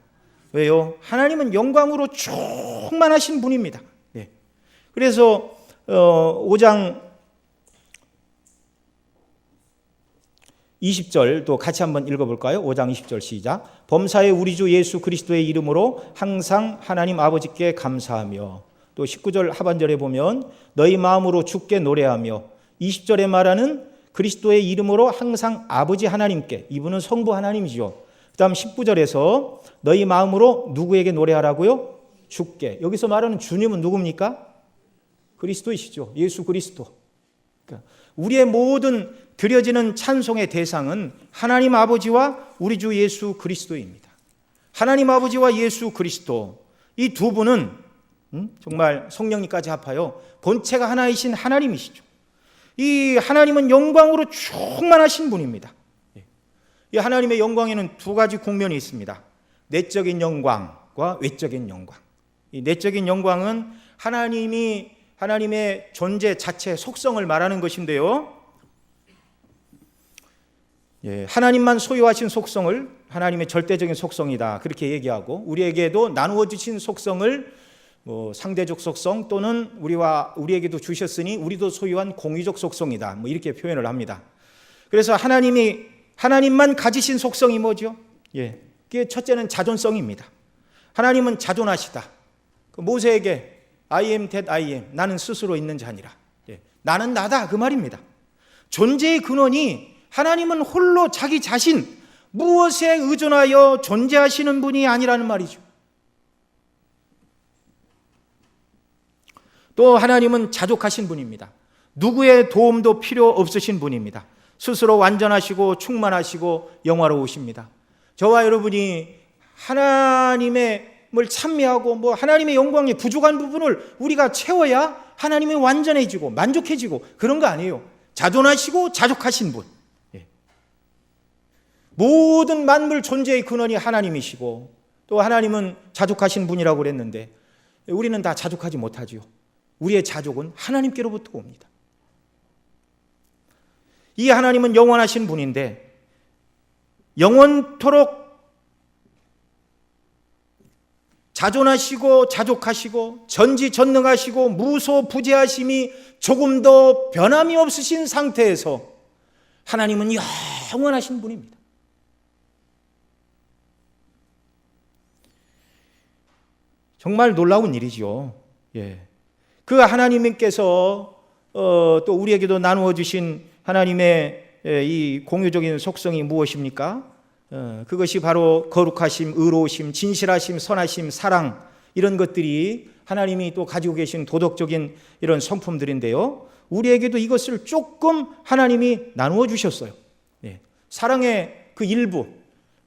왜요? 하나님은 영광으로 충만하신 분입니다. 그래서 5장 20절 또 같이 한번 읽어볼까요? 5장 20절 시작. 범사의 우리 주 예수 그리스도의 이름으로 항상 하나님 아버지께 감사하며, 또 19절 하반절에 보면 너희 마음으로 주께 노래하며, 20절에 말하는 그리스도의 이름으로 항상 아버지 하나님께, 이분은 성부 하나님이죠. 그 다음 19절에서 너희 마음으로 누구에게 노래하라고요? 주께. 여기서 말하는 주님은 누굽니까? 그리스도이시죠. 예수 그리스도. 그러니까 우리의 모든 드려지는 찬송의 대상은 하나님 아버지와 우리 주 예수 그리스도입니다. 하나님 아버지와 예수 그리스도, 이 두 분은 정말 성령님까지 합하여 본체가 하나이신 하나님이시죠. 이 하나님은 영광으로 충만하신 분입니다. 이 하나님의 영광에는 두 가지 국면이 있습니다. 내적인 영광과 외적인 영광. 이 내적인 영광은 하나님의 존재 자체 속성을 말하는 것인데요. 하나님만 소유하신 속성을 하나님의 절대적인 속성이다, 그렇게 얘기하고, 우리에게도 나누어 주신 속성을 상대적 속성 또는 우리에게도 주셨으니 우리도 소유한 공유적 속성이다, 이렇게 표현을 합니다. 그래서 하나님만 가지신 속성이 뭐죠? 그게 첫째는 자존성입니다. 하나님은 자존하시다. 모세에게 I am that I am, 나는 스스로 있는 자니라. 나는 나다, 그 말입니다. 존재의 근원이 하나님은 홀로 자기 자신, 무엇에 의존하여 존재하시는 분이 아니라는 말이죠. 또 하나님은 자족하신 분입니다. 누구의 도움도 필요 없으신 분입니다. 스스로 완전하시고 충만하시고 영화로우십니다. 저와 여러분이 하나님을 찬미하고 하나님의 영광에 부족한 부분을 우리가 채워야 하나님이 완전해지고 만족해지고 그런 거 아니에요. 자존하시고 자족하신 분. 모든 만물 존재의 근원이 하나님이시고, 또 하나님은 자족하신 분이라고 그랬는데 우리는 다 자족하지 못하지요. 우리의 자족은 하나님께로부터 옵니다. 이 하나님은 영원하신 분인데 영원토록 자존하시고 자족하시고 전지전능하시고 무소부재하심이 조금도 변함이 없으신 상태에서 하나님은 영원하신 분입니다. 정말 놀라운 일이죠. 예. 그 하나님께서 또 우리에게도 나누어 주신 하나님의 이 공유적인 속성이 무엇입니까? 그것이 바로 거룩하심, 의로우심, 진실하심, 선하심, 사랑, 이런 것들이 하나님이 또 가지고 계신 도덕적인 이런 성품들인데요. 우리에게도 이것을 조금 하나님이 나누어 주셨어요. 예. 사랑의 그 일부.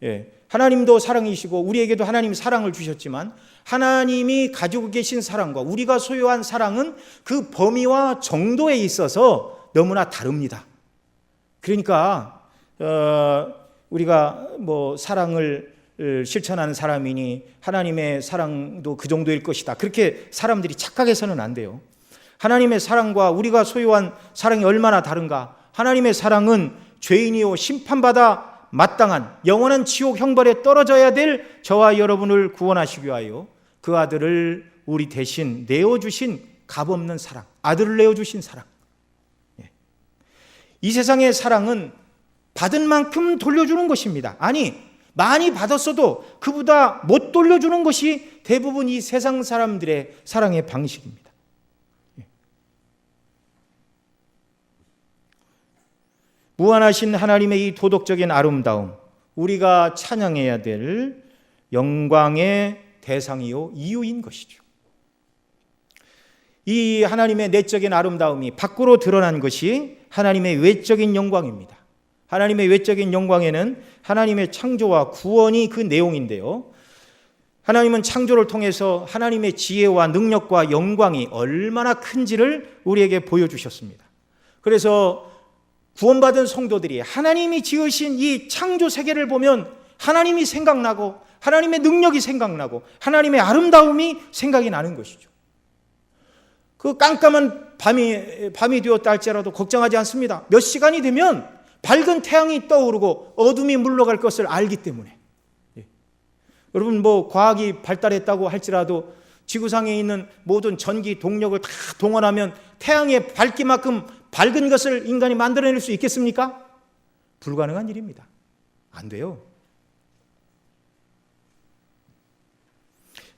예. 하나님도 사랑이시고 우리에게도 하나님이 사랑을 주셨지만 하나님이 가지고 계신 사랑과 우리가 소유한 사랑은 그 범위와 정도에 있어서 너무나 다릅니다. 그러니까 우리가 뭐 사랑을 실천하는 사람이니 하나님의 사랑도 그 정도일 것이다, 그렇게 사람들이 착각해서는 안 돼요. 하나님의 사랑과 우리가 소유한 사랑이 얼마나 다른가. 하나님의 사랑은 죄인이요 심판받아 마땅한 영원한 지옥 형벌에 떨어져야 될 저와 여러분을 구원하시기 위하여 그 아들을 우리 대신 내어주신 값없는 사랑, 아들을 내어주신 사랑. 이 세상의 사랑은 받은 만큼 돌려주는 것입니다. 아니, 많이 받았어도 그보다 못 돌려주는 것이 대부분 이 세상 사람들의 사랑의 방식입니다. 무한하신 하나님의 이 도덕적인 아름다움, 우리가 찬양해야 될 영광의 대상이요 이유인 것이죠. 이 하나님의 내적인 아름다움이 밖으로 드러난 것이 하나님의 외적인 영광입니다. 하나님의 외적인 영광에는 하나님의 창조와 구원이 그 내용인데요. 하나님은 창조를 통해서 하나님의 지혜와 능력과 영광이 얼마나 큰지를 우리에게 보여주셨습니다. 그래서 구원받은 성도들이 하나님이 지으신 이 창조 세계를 보면 하나님이 생각나고 하나님의 능력이 생각나고 하나님의 아름다움이 생각이 나는 것이죠. 그 깜깜한 밤이 되었다 할지라도 걱정하지 않습니다. 몇 시간이 되면 밝은 태양이 떠오르고 어둠이 물러갈 것을 알기 때문에. 여러분, 뭐 과학이 발달했다고 할지라도 지구상에 있는 모든 전기 동력을 다 동원하면 태양의 밝기만큼 밝은 것을 인간이 만들어낼 수 있겠습니까? 불가능한 일입니다. 안 돼요.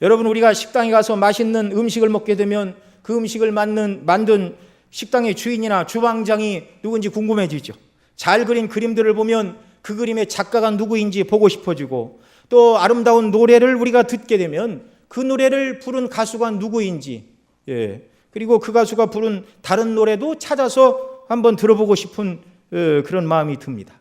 여러분, 우리가 식당에 가서 맛있는 음식을 먹게 되면 그 음식을 만든 식당의 주인이나 주방장이 누군지 궁금해지죠. 잘 그린 그림들을 보면 그 그림의 작가가 누구인지 보고 싶어지고, 또 아름다운 노래를 우리가 듣게 되면 그 노래를 부른 가수가 누구인지, 그리고 그 가수가 부른 다른 노래도 찾아서 한번 들어보고 싶은 그런 마음이 듭니다.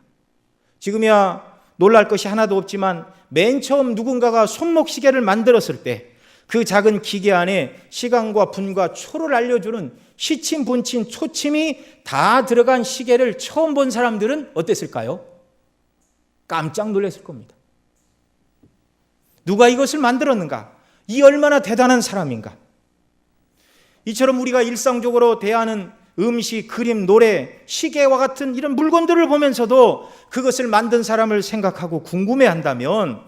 지금이야 놀랄 것이 하나도 없지만 맨 처음 누군가가 손목시계를 만들었을 때 그 작은 기계 안에 시간과 분과 초를 알려주는 시침, 분침, 초침이 다 들어간 시계를 처음 본 사람들은 어땠을까요? 깜짝 놀랐을 겁니다. 누가 이것을 만들었는가? 이 얼마나 대단한 사람인가? 이처럼 우리가 일상적으로 대하는 음식, 그림, 노래, 시계와 같은 이런 물건들을 보면서도 그것을 만든 사람을 생각하고 궁금해한다면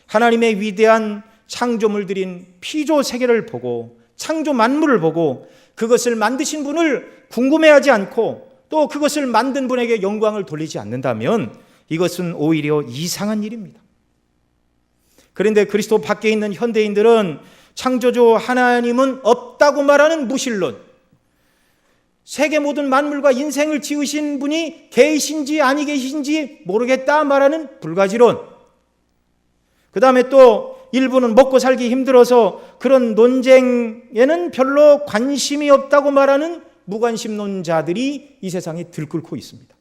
하나님의 위대한 창조물들인 피조 세계를 보고 창조 만물을 보고 그것을 만드신 분을 궁금해하지 않고 또 그것을 만든 분에게 영광을 돌리지 않는다면 이것은 오히려 이상한 일입니다. 그런데 그리스도 밖에 있는 현대인들은 창조주 하나님은 없다고 말하는 무신론, 세계 모든 만물과 인생을 지으신 분이 계신지 아니 계신지 모르겠다 말하는 불가지론, 그 다음에 또 일부는 먹고 살기 힘들어서 그런 논쟁에는 별로 관심이 없다고 말하는 무관심론자들이 이 세상에 들끓고 있습니다.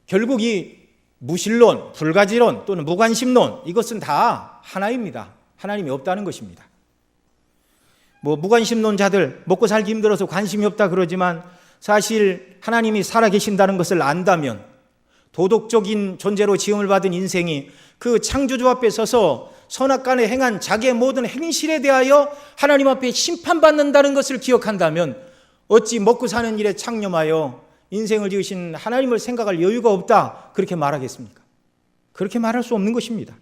결국 이 무신론, 불가지론 또는 무관심론, 이것은 다 하나입니다. 하나님이 없다는 것입니다. 뭐 무관심론자들 먹고 살기 힘들어서 관심이 없다 그러지만 사실 하나님이 살아계신다는 것을 안다면 도덕적인 존재로 지음을 받은 인생이 그 창조주 앞에 서서 선악간에 행한 자기의 모든 행실에 대하여 하나님 앞에 심판받는다는 것을 기억한다면 어찌 먹고 사는 일에 창념하여 인생을 지으신 하나님을 생각할 여유가 없다 그렇게 말하겠습니까? 그렇게 말할 수 없는 것입니다.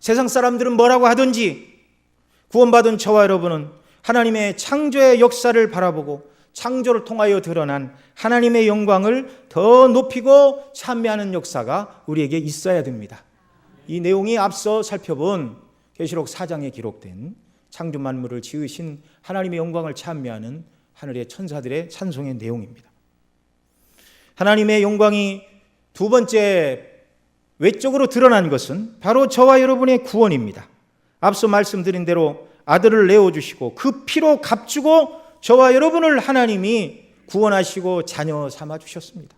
세상 사람들은 뭐라고 하든지 구원받은 저와 여러분은 하나님의 창조의 역사를 바라보고 창조를 통하여 드러난 하나님의 영광을 더 높이고 찬미하는 역사가 우리에게 있어야 됩니다. 이 내용이 앞서 살펴본 계시록 4장에 기록된 창조 만물을 지으신 하나님의 영광을 찬미하는 하늘의 천사들의 찬송의 내용입니다. 하나님의 영광이 두 번째 외적으로 드러난 것은 바로 저와 여러분의 구원입니다. 앞서 말씀드린 대로 아들을 내어주시고 그 피로 값주고 저와 여러분을 하나님이 구원하시고 자녀 삼아주셨습니다.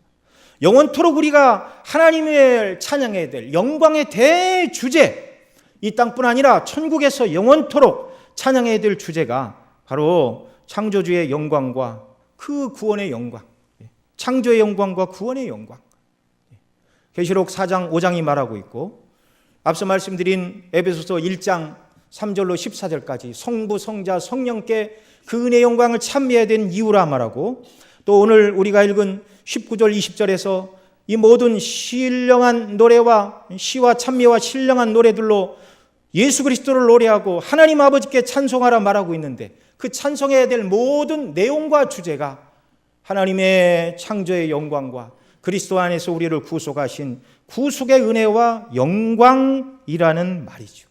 영원토록 우리가 하나님을 찬양해야 될 영광의 대주제, 이 땅뿐 아니라 천국에서 영원토록 찬양해야 될 주제가 바로 창조주의 영광과 그 구원의 영광, 창조의 영광과 구원의 영광. 계시록 4장 5장이 말하고 있고 앞서 말씀드린 에베소서 1장 3절로 14절까지 성부, 성자, 성령께 그 은혜의 영광을 찬미해야 되는 이유라 말하고, 또 오늘 우리가 읽은 19절 20절에서 이 모든 신령한 노래와 시와 찬미와 신령한 노래들로 예수 그리스도를 노래하고 하나님 아버지께 찬송하라 말하고 있는데, 그 찬송해야 될 모든 내용과 주제가 하나님의 창조의 영광과 그리스도 안에서 우리를 구속하신 구속의 은혜와 영광이라는 말이죠.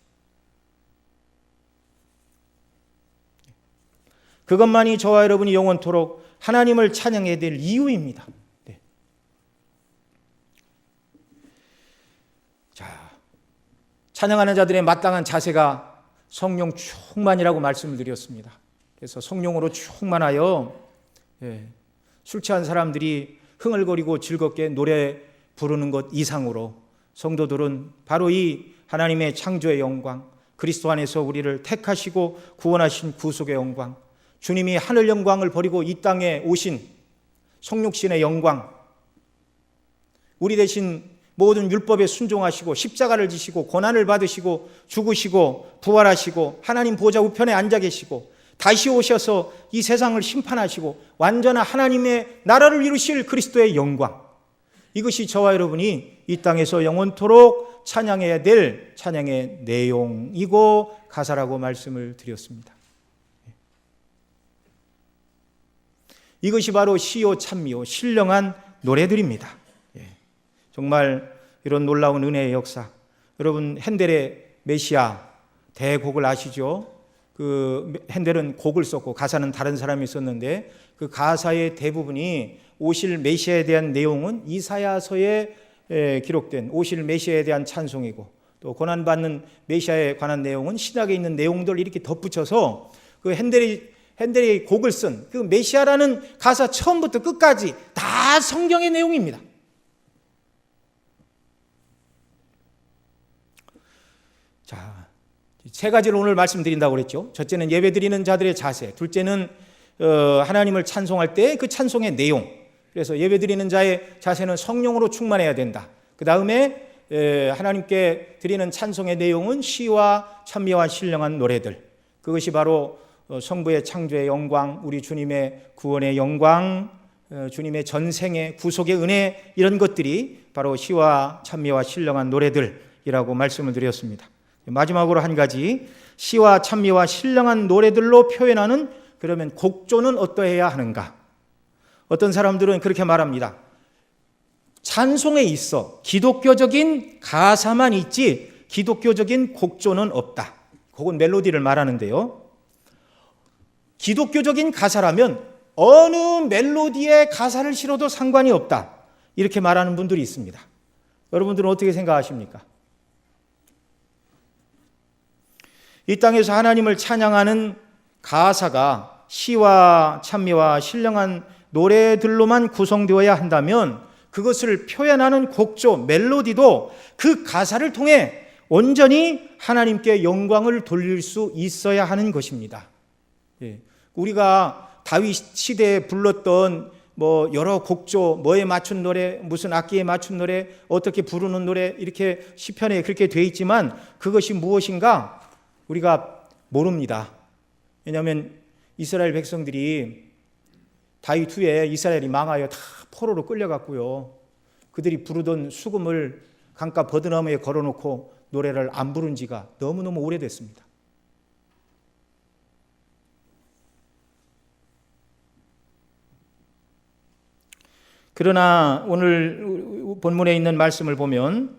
그것만이 저와 여러분이 영원토록 하나님을 찬양해야 될 이유입니다. 네. 자, 찬양하는 자들의 마땅한 자세가 성령 충만이라고 말씀을 드렸습니다. 그래서 성령으로 충만하여 술 취한 사람들이 흥얼거리고 즐겁게 노래 부르는 것 이상으로 성도들은 바로 이 하나님의 창조의 영광, 그리스도 안에서 우리를 택하시고 구원하신 구속의 영광, 주님이 하늘 영광을 버리고 이 땅에 오신 성육신의 영광, 우리 대신 모든 율법에 순종하시고 십자가를 지시고 고난을 받으시고 죽으시고 부활하시고 하나님 보좌 우편에 앉아 계시고 다시 오셔서 이 세상을 심판하시고 완전한 하나님의 나라를 이루실 그리스도의 영광, 이것이 저와 여러분이 이 땅에서 영원토록 찬양해야 될 찬양의 내용이고 가사라고 말씀을 드렸습니다. 이것이 바로 시요 찬미요 신령한 노래들입니다. 정말 이런 놀라운 은혜의 역사, 여러분 핸델의 메시아 대곡을 아시죠? 그 핸델은 곡을 썼고 가사는 다른 사람이 썼는데 그 가사의 대부분이 오실 메시아에 대한 내용은 이사야서에 기록된 오실 메시아에 대한 찬송이고, 또 고난받는 메시아에 관한 내용은 신약에 있는 내용들 이렇게 덧붙여서 그 핸델이 곡을 쓴 그 메시아라는 가사 처음부터 끝까지 다 성경의 내용입니다. 자, 세 가지를 오늘 말씀드린다고 그랬죠. 첫째는 예배드리는 자들의 자세, 둘째는 하나님을 찬송할 때 그 찬송의 내용. 그래서 예배드리는 자의 자세는 성령으로 충만해야 된다. 그 다음에 하나님께 드리는 찬송의 내용은 시와 찬미와 신령한 노래들, 그것이 바로 성부의 창조의 영광, 우리 주님의 구원의 영광, 주님의 전생의 구속의 은혜, 이런 것들이 바로 시와 찬미와 신령한 노래들이라고 말씀을 드렸습니다. 마지막으로 한 가지, 시와 찬미와 신령한 노래들로 표현하는 그러면 곡조는 어떠해야 하는가? 어떤 사람들은 그렇게 말합니다. 찬송에 있어 기독교적인 가사만 있지 기독교적인 곡조는 없다. 그건 멜로디를 말하는데요. 기독교적인 가사라면 어느 멜로디에 가사를 실어도 상관이 없다, 이렇게 말하는 분들이 있습니다. 여러분들은 어떻게 생각하십니까? 이 땅에서 하나님을 찬양하는 가사가 시와 찬미와 신령한 노래들로만 구성되어야 한다면 그것을 표현하는 곡조, 멜로디도 그 가사를 통해 온전히 하나님께 영광을 돌릴 수 있어야 하는 것입니다. 우리가 다윗 시대에 불렀던 여러 곡조, 뭐에 맞춘 노래, 무슨 악기에 맞춘 노래, 어떻게 부르는 노래, 이렇게 시편에 그렇게 되어 있지만 그것이 무엇인가 우리가 모릅니다. 왜냐하면 이스라엘 백성들이 다윗 후에 이스라엘이 망하여 다 포로로 끌려갔고요. 그들이 부르던 수금을 강가 버드나무에 걸어놓고 노래를 안 부른 지가 너무너무 오래됐습니다. 그러나 오늘 본문에 있는 말씀을 보면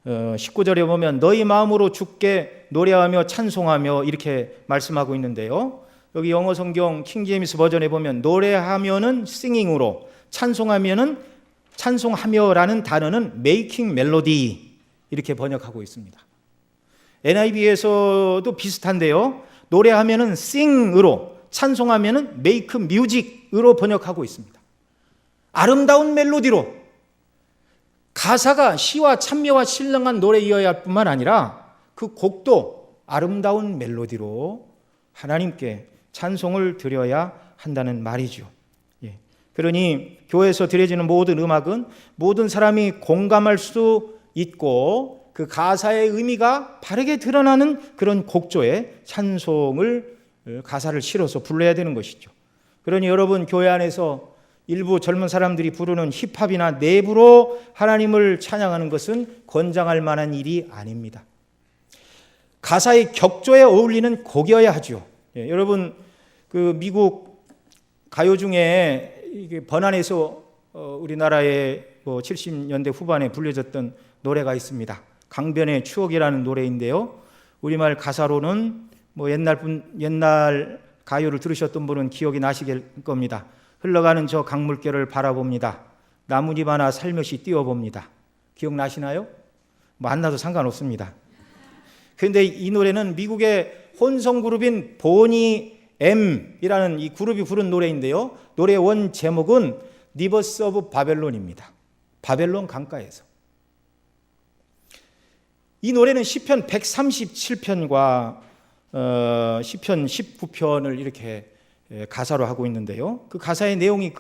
19절에 보면 너희 마음으로 주께 노래하며 찬송하며 이렇게 말씀하고 있는데요. 여기 영어 성경 킹제임스 버전에 보면 노래하면은 singing으로, 찬송하면은 찬송하며라는 단어는 making melody 이렇게 번역하고 있습니다. NIV에서도 비슷한데요. 노래하면은 sing으로, 찬송하면은 make music으로 번역하고 있습니다. 아름다운 멜로디로, 가사가 시와 찬미와 신령한 노래이어야 할 뿐만 아니라 그 곡도 아름다운 멜로디로 하나님께 찬송을 드려야 한다는 말이죠. 그러니 교회에서 드려지는 모든 음악은 모든 사람이 공감할 수 있고 그 가사의 의미가 바르게 드러나는 그런 곡조에 찬송을 가사를 실어서 불러야 되는 것이죠. 그러니 여러분 교회 안에서 일부 젊은 사람들이 부르는 힙합이나 내부로 하나님을 찬양하는 것은 권장할 만한 일이 아닙니다. 가사의 격조에 어울리는 곡이어야 하죠. 여러분 그 미국 가요 중에 이게 번안에서 우리나라의 70년대 후반에 불려졌던 노래가 있습니다. 강변의 추억이라는 노래인데요. 우리말 가사로는 옛날 가요를 들으셨던 분은 기억이 나시길 겁니다. 흘러가는 저 강물결을 바라봅니다. 나뭇잎 하나 살며시 띄워봅니다. 기억나시나요? 안 나도 상관없습니다. 그런데 이 노래는 미국의 혼성 그룹인 보니 M이라는 이 그룹이 부른 노래인데요. 노래의 원 제목은 리버스 오브 바벨론입니다. 바벨론 강가에서. 이 노래는 시편 137편과 시편 19편을 이렇게 가사로 하고 있는데요. 그 가사의 내용이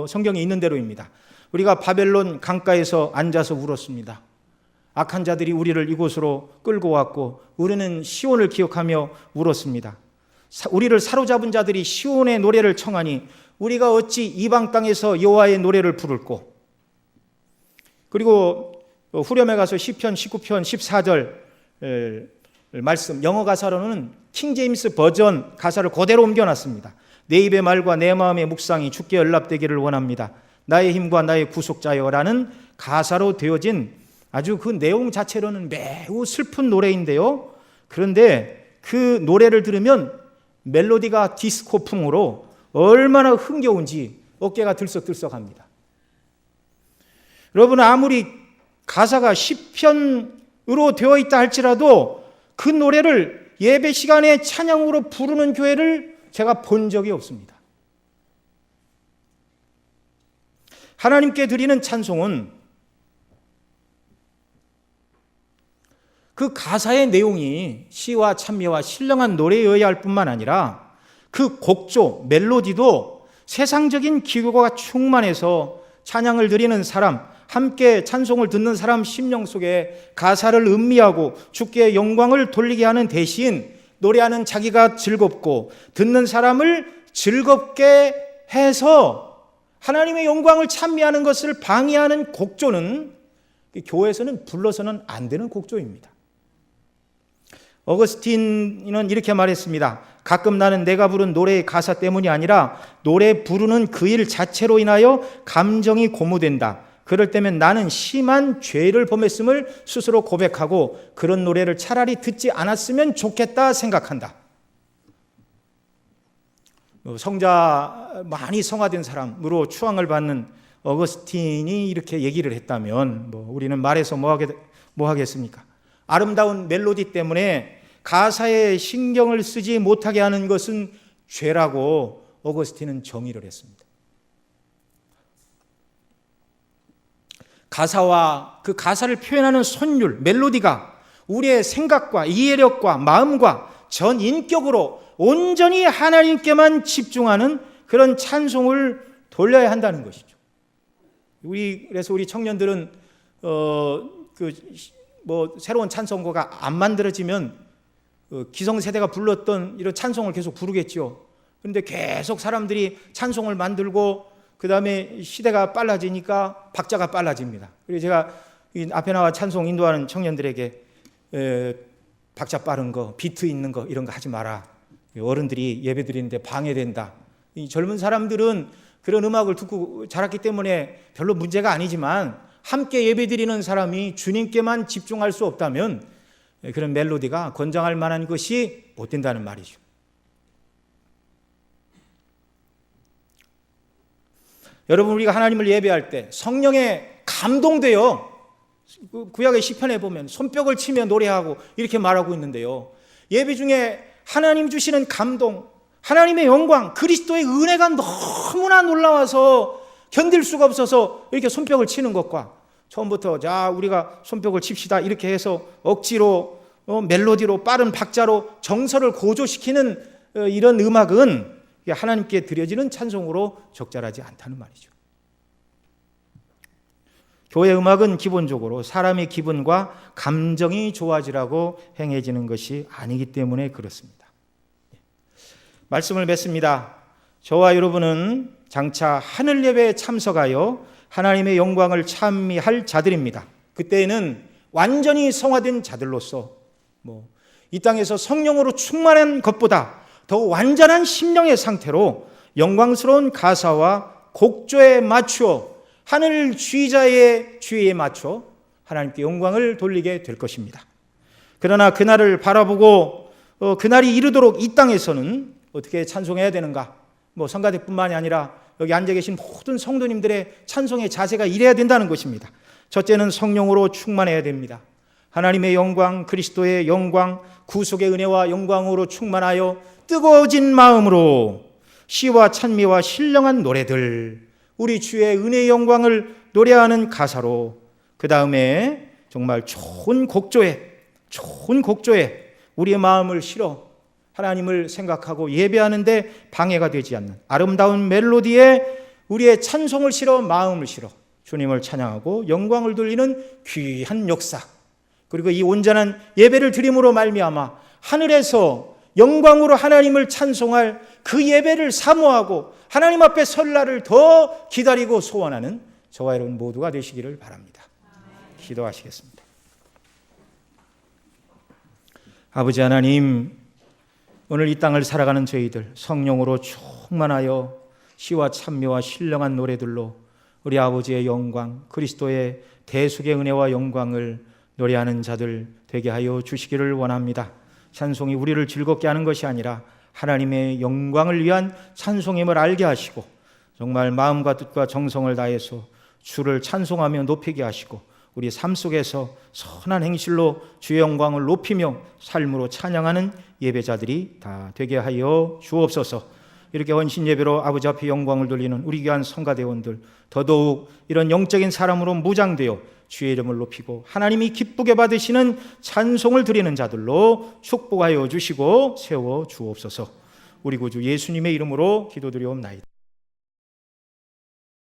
성경에 있는 대로입니다. 우리가 바벨론 강가에서 앉아서 울었습니다. 악한 자들이 우리를 이곳으로 끌고 왔고 우리는 시온을 기억하며 울었습니다. 우리를 사로잡은 자들이 시온의 노래를 청하니 우리가 어찌 이방 땅에서 여호와의 노래를 부를꼬. 그리고 후렴에 가서 시편 19편 14절 말씀, 영어 가사로는 킹제임스 버전 가사를 그대로 옮겨놨습니다. 내 입의 말과 내 마음의 묵상이 주께 연락되기를 원합니다. 나의 힘과 나의 구속자여라는 가사로 되어진 아주 그 내용 자체로는 매우 슬픈 노래인데요. 그런데 그 노래를 들으면 멜로디가 디스코풍으로 얼마나 흥겨운지 어깨가 들썩들썩합니다. 여러분 아무리 가사가 시편으로 되어 있다 할지라도 그 노래를 예배 시간에 찬양으로 부르는 교회를 제가 본 적이 없습니다. 하나님께 드리는 찬송은 그 가사의 내용이 시와 찬미와 신령한 노래여야 할 뿐만 아니라 그 곡조, 멜로디도 세상적인 기교가 충만해서 찬양을 드리는 사람, 함께 찬송을 듣는 사람 심령 속에 가사를 음미하고 주께 영광을 돌리게 하는 대신 노래하는 자기가 즐겁고 듣는 사람을 즐겁게 해서 하나님의 영광을 찬미하는 것을 방해하는 곡조는 교회에서는 불러서는 안 되는 곡조입니다. 어거스틴은 이렇게 말했습니다. 가끔 나는 내가 부른 노래의 가사 때문이 아니라 노래 부르는 그 일 자체로 인하여 감정이 고무된다. 그럴 때면 나는 심한 죄를 범했음을 스스로 고백하고 그런 노래를 차라리 듣지 않았으면 좋겠다 생각한다. 성자 많이 성화된 사람으로 추앙을 받는 어거스틴이 이렇게 얘기를 했다면 우리는 말해서 뭐 하겠습니까? 아름다운 멜로디 때문에 가사에 신경을 쓰지 못하게 하는 것은 죄라고 어거스틴은 정의를 했습니다. 가사와 그 가사를 표현하는 선율, 멜로디가 우리의 생각과 이해력과 마음과 전 인격으로 온전히 하나님께만 집중하는 그런 찬송을 돌려야 한다는 것이죠. 그래서 우리 청년들은 새로운 찬송가가 안 만들어지면 기성세대가 불렀던 이런 찬송을 계속 부르겠죠. 그런데 계속 사람들이 찬송을 만들고 그 다음에 시대가 빨라지니까 박자가 빨라집니다. 그래서 제가 앞에 나와 찬송 인도하는 청년들에게 박자 빠른 거, 비트 있는 거 이런 거 하지 마라. 어른들이 예배 드리는데 방해된다. 이 젊은 사람들은 그런 음악을 듣고 자랐기 때문에 별로 문제가 아니지만 함께 예배드리는 사람이 주님께만 집중할 수 없다면 그런 멜로디가 권장할 만한 것이 못 된다는 말이죠. 여러분, 우리가 하나님을 예배할 때 성령에 감동되어 구약의 시편에 보면 손뼉을 치며 노래하고 이렇게 말하고 있는데요. 예배 중에 하나님 주시는 감동, 하나님의 영광, 그리스도의 은혜가 너무나 놀라워서 견딜 수가 없어서 이렇게 손뼉을 치는 것과 처음부터 자 우리가 손뼉을 칩시다 이렇게 해서 억지로 멜로디로 빠른 박자로 정서를 고조시키는 이런 음악은 하나님께 드려지는 찬송으로 적절하지 않다는 말이죠. 교회 음악은 기본적으로 사람의 기분과 감정이 좋아지라고 행해지는 것이 아니기 때문에 그렇습니다. 말씀을 맺습니다. 저와 여러분은 장차 하늘 예배에 참석하여 하나님의 영광을 찬미할 자들입니다. 그때에는 완전히 성화된 자들로서 이 땅에서 성령으로 충만한 것보다 더 완전한 심령의 상태로 영광스러운 가사와 곡조에 맞추어 하늘 주의자의 주의에 맞춰 하나님께 영광을 돌리게 될 것입니다. 그러나 그날을 바라보고 그날이 이르도록 이 땅에서는 어떻게 찬송해야 되는가? 성가대뿐만이 아니라 여기 앉아 계신 모든 성도님들의 찬송의 자세가 이래야 된다는 것입니다. 첫째는 성령으로 충만해야 됩니다. 하나님의 영광, 그리스도의 영광, 구속의 은혜와 영광으로 충만하여 뜨거워진 마음으로 시와 찬미와 신령한 노래들, 우리 주의 은혜의 영광을 노래하는 가사로, 그 다음에 정말 좋은 곡조에 우리의 마음을 실어 하나님을 생각하고 예배하는데 방해가 되지 않는 아름다운 멜로디에 우리의 찬송을 실어 마음을 실어 주님을 찬양하고 영광을 돌리는 귀한 역사, 그리고 이 온전한 예배를 드림으로 말미암아 하늘에서 영광으로 하나님을 찬송할 그 예배를 사모하고 하나님 앞에 설 날을 더 기다리고 소원하는 저와 여러분 모두가 되시기를 바랍니다. 기도하시겠습니다. 아버지 하나님, 오늘 이 땅을 살아가는 저희들 성령으로 충만하여 시와 찬미와 신령한 노래들로 우리 아버지의 영광, 그리스도의 대속의 은혜와 영광을 노래하는 자들 되게 하여 주시기를 원합니다. 찬송이 우리를 즐겁게 하는 것이 아니라 하나님의 영광을 위한 찬송임을 알게 하시고 정말 마음과 뜻과 정성을 다해서 주를 찬송하며 높이게 하시고 우리 삶 속에서 선한 행실로 주의 영광을 높이며 삶으로 찬양하는 예배자들이 다 되게 하여 주옵소서. 이렇게 헌신 예배로 아버지 앞에 영광을 돌리는 우리 귀한 성가대원들 더더욱 이런 영적인 사람으로 무장되어 주의 이름을 높이고 하나님이 기쁘게 받으시는 찬송을 드리는 자들로 축복하여 주시고 세워 주옵소서. 우리 구주 예수님의 이름으로 기도드리옵나이다.